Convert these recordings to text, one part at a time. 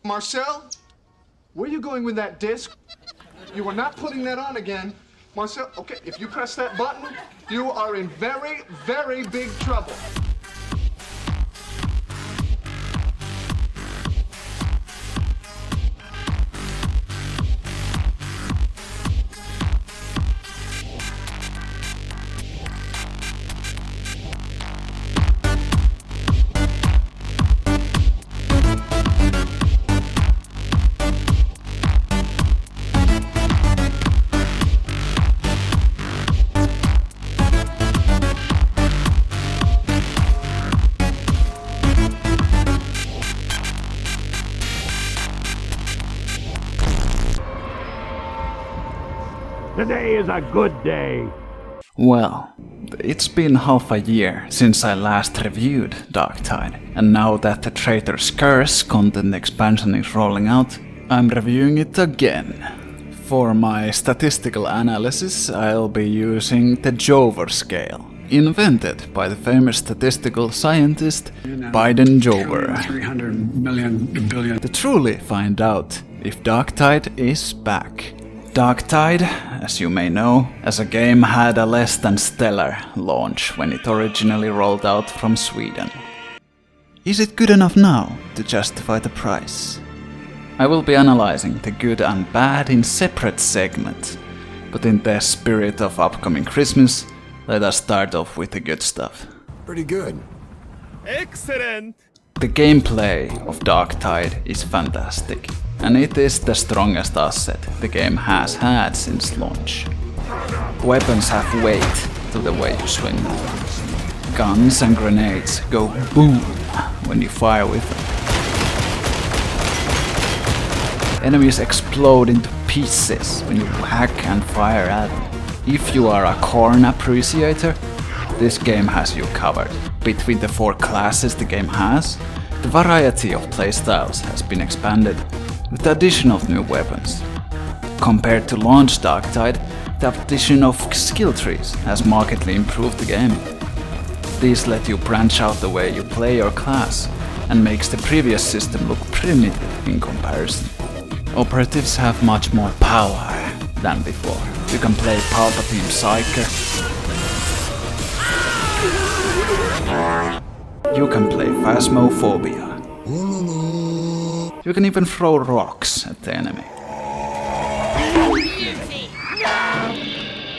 Marcel? Where are you going with that disc? You are not putting that on again. Marcel, okay, if you press that button, you are in very, very big trouble. Today is a good day. Well, it's been half a year since I last reviewed Darktide, and now that the Traitor's Curse content expansion is rolling out, I'm reviewing it again. For my statistical analysis, I'll be using the Jover scale, invented by the famous statistical scientist Biden Jover, 300 million billion. to truly find out if Darktide is back. Darktide, as you may know, as a game had a less than stellar launch when it originally rolled out from Sweden. Is it good enough now to justify the price? I will be analyzing the good and bad in separate segments, but in the spirit of upcoming Christmas, let us start off with the good stuff. Pretty good. Excellent! The gameplay of Darktide is fantastic, and it is the strongest asset the game has had since launch. Weapons have weight to the way you swing them. Guns and grenades go boom when you fire with them. Enemies explode into pieces when you hack and fire at them. If you are a Khorne appreciator, this game has you covered. Between the 4 classes the game has, the variety of playstyles has been expanded with the addition of new weapons. Compared to launch Darktide, the addition of skill trees has markedly improved the game. These let you branch out the way you play your class, and makes the previous system look primitive in comparison. Operatives have much more power than before. You can play Palpatine Psyker. You can play Phasmophobia. You can even throw rocks at the enemy.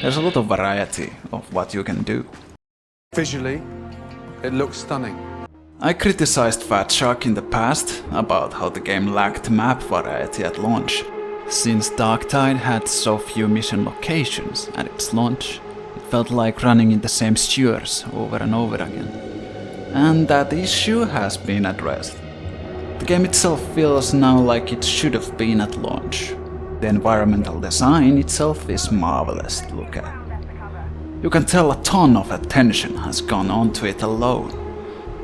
There's a lot of variety of what you can do. Visually, it looks stunning. I criticized Fat Shark in the past about how the game lacked map variety at launch. Since Darktide had so few mission locations at its launch, it felt like running in the same sewers over and over again. And that issue has been addressed. The game itself feels now like it should have been at launch. The environmental design itself is marvelous to look at. You can tell a ton of attention has gone onto it alone.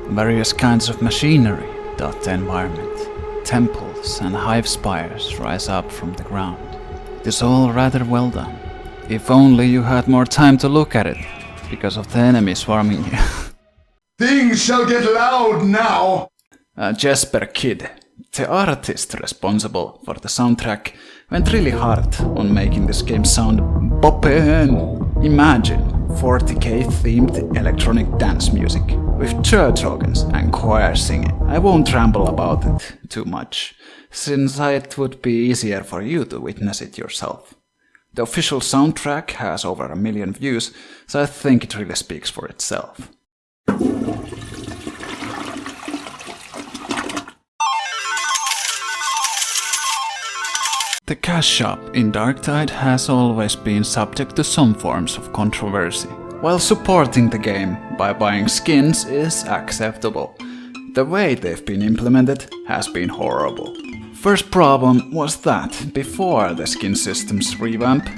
Various kinds of machinery dot the environment. Temples and hive spires rise up from the ground. It is all rather well done. If only you had more time to look at it, because of the enemies swarming you. Things shall get loud now! Jesper Kid, the artist responsible for the soundtrack, went really hard on making this game sound boppin'. Imagine 40k themed electronic dance music with church organs and choir singing. I won't ramble about it too much, since it would be easier for you to witness it yourself. The official soundtrack has over 1 million views, so I think it really speaks for itself. The cash shop in Darktide has always been subject to some forms of controversy. While supporting the game by buying skins is acceptable, the way they've been implemented has been horrible. First problem was that, before the skin system's revamp,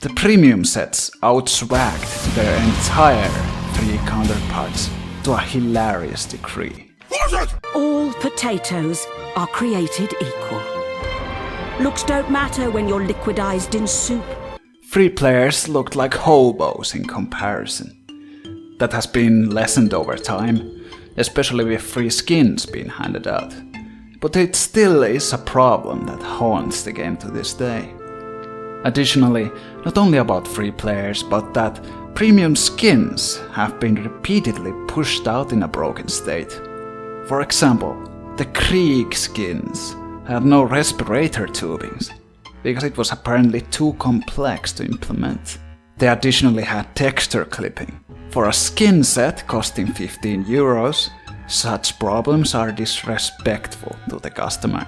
the premium sets outswagged their entire free counterparts to a hilarious degree. All potatoes are created equal. Looks don't matter when you're liquidized in soup. Free players looked like hobos in comparison. That has been lessened over time, especially with free skins being handed out. but it still is a problem that haunts the game to this day. Additionally, not only about free players, but that premium skins have been repeatedly pushed out in a broken state. For example, the Krieg skins had no respirator tubings, because it was apparently too complex to implement. They additionally had texture clipping. For a skin set costing 15 euros, such problems are disrespectful to the customer.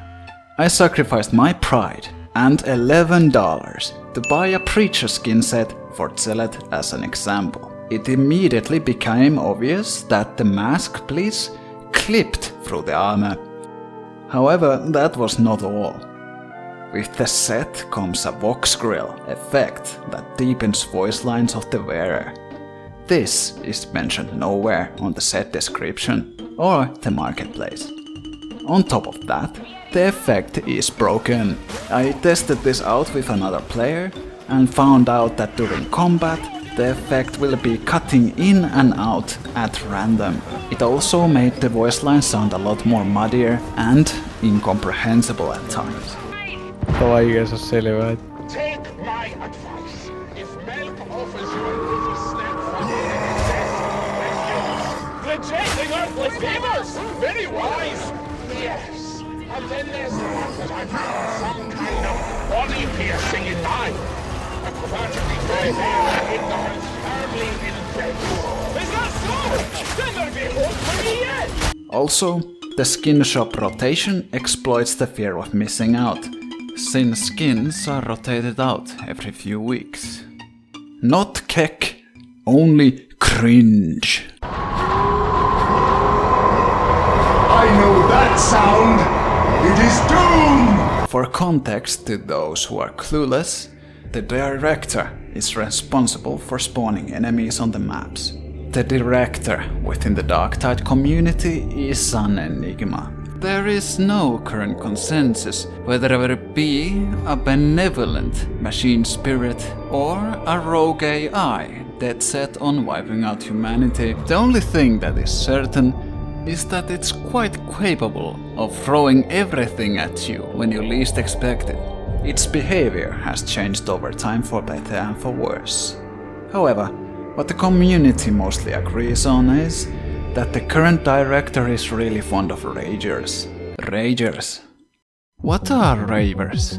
I sacrificed my pride and $11 to buy a preacher skin set for Zealot as an example. It immediately became obvious that the mask piece clipped through the armor. However, that was not all. With the set comes a Vox Grill effect that deepens voice lines of the wearer. This is mentioned nowhere on the set description or the marketplace. On top of that, the effect is broken. I tested this out with another player and found out that during combat the effect will be cutting in and out at random. It also made the voice line sound a lot more muddier and incomprehensible at times. Vaikea se on selvää. Take my advice. If Melk offers you a little snack for your best, rejecting earthly favors! Very wise! Yes. And then there's the fact that I've got some kind of body piercing in mind. A quadrantly dry hair ignorance firmly entrenched. Is that so? Then there'll be hope for me yet! Also, the skin shop rotation exploits the fear of missing out, since skins are rotated out every few weeks. Not keck, only cringe. I know that sound! It is doom! For context to those who are clueless, the director is responsible for spawning enemies on the maps. The director within the Darktide community is an enigma. There is no current consensus whether there will be a benevolent machine spirit or a rogue AI dead set on wiping out humanity. The only thing that is certain is that it's quite capable of throwing everything at you when you least expect it. Its behavior has changed over time for better and for worse. However, what the community mostly agrees on is that the current director is really fond of ragers. Ragers. What are ravers?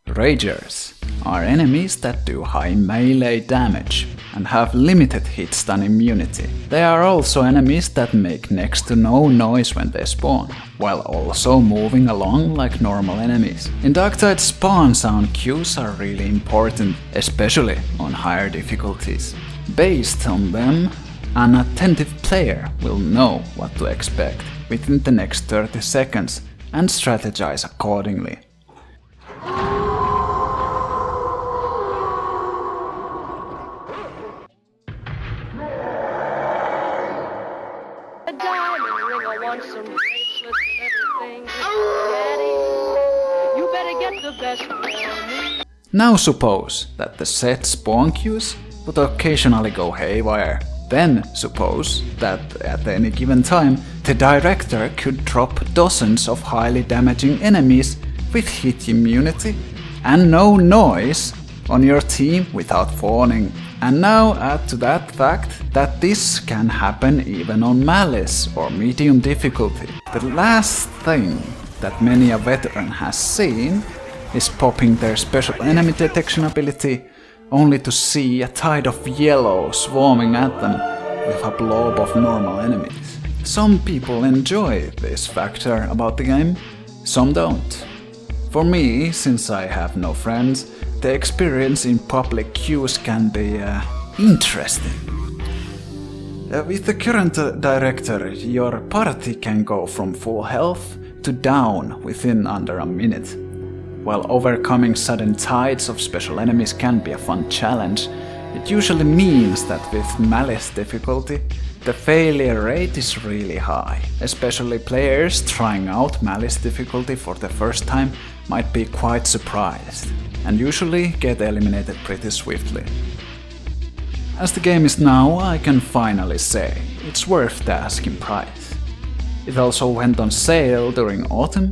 Ragers are enemies that do high melee damage and have limited hit stun immunity. They are also enemies that make next to no noise when they spawn, while also moving along like normal enemies. In Darktide, spawn sound cues are really important, especially on higher difficulties. Based on them, an attentive player will know what to expect within the next 30 seconds and strategize accordingly. A diamond ring, I want some bracelets and everything. Daddy, you better get the best for me. Now suppose that the set spawn queues would occasionally go haywire. Then suppose that at any given time the director could drop dozens of highly damaging enemies with hit immunity and no noise on your team without warning. And now add to that fact that this can happen even on Malice or medium difficulty. The last thing that many a veteran has seen is popping their special enemy detection ability only to see a tide of yellow swarming at them with a blob of normal enemies. Some people enjoy this factor about the game, some don't. For me, since I have no friends, the experience in public queues can be interesting. With the current director, your party can go from full health to down within under a minute. While overcoming sudden tides of special enemies can be a fun challenge, it usually means that with Malice difficulty, the failure rate is really high. Especially players trying out Malice difficulty for the first time might be quite surprised, and usually get eliminated pretty swiftly. As the game is now, I can finally say it's worth the asking price. It also went on sale during autumn,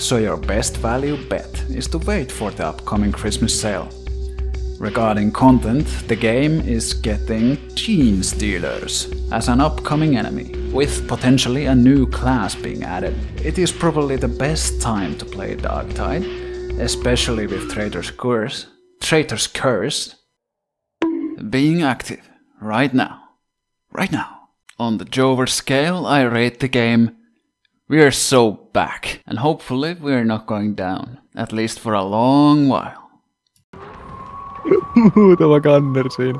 so your best value bet is to wait for the upcoming Christmas sale. Regarding content, the game is getting Gene Stealers as an upcoming enemy, with potentially a new class being added. It is probably the best time to play Darktide, especially with Traitor's Curse being active right now. Right now. On the Jover scale, I rate the game, we are so back, and hopefully we are not going down, at least for a long while. Muutama kanner siinä.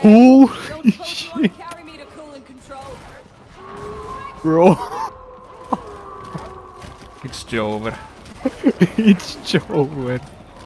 Holy shit. Bro. It's Jover. It's Jover.